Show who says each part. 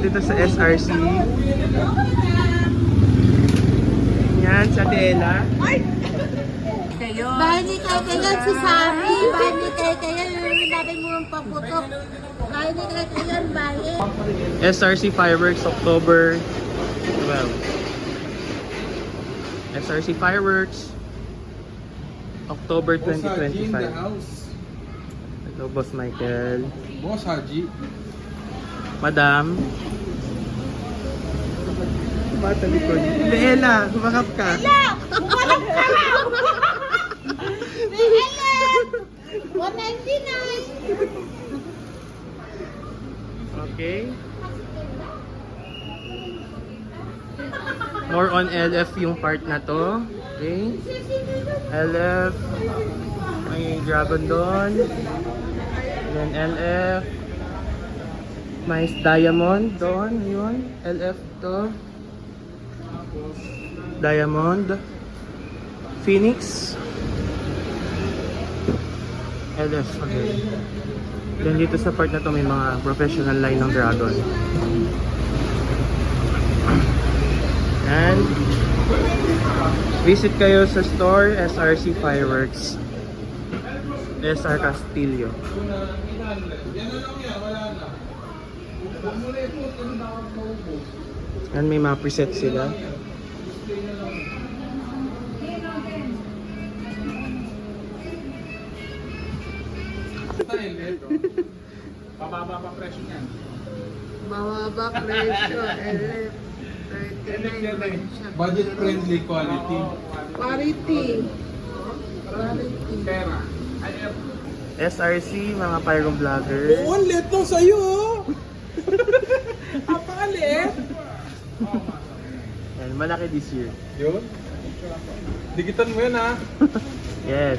Speaker 1: dito sa SRC. Yan, sa Dela.
Speaker 2: Bahay ni Kay si Sami. Bahay ni Kay yung dati mo yung paputok. Bahay ni Kay bahay.
Speaker 1: SRC Fireworks, October 12. SRC Fireworks, October 2025. Ito, Boss Michael.
Speaker 3: Boss Haji.
Speaker 1: Madam. Bata likod. Leela, humakap ka.
Speaker 2: Bumalap ka! Ellen! 199!
Speaker 1: Okay. More on LF yung part na to. Okay. LF. May dragon doon. Then LF. May diamond doon. Yun. LF to. Diamond. Phoenix. LF. Okay. Then dito sa part na to may mga professional line ng dragon. And visit kayo sa store SRC Fireworks, SR Castillo. And may mga preset sila.
Speaker 3: Pababa pa presyo niyan.
Speaker 2: Mababa presyo. LF. 39.
Speaker 3: Budget friendly quality.
Speaker 2: Quality.
Speaker 3: Pera.
Speaker 1: SRC, mga pyro vloggers.
Speaker 3: Oo, ang lit nung sa'yo oh! Apakalit!
Speaker 1: And malaki this year.
Speaker 3: Yun. Digitan mo yan ha.
Speaker 1: Yes.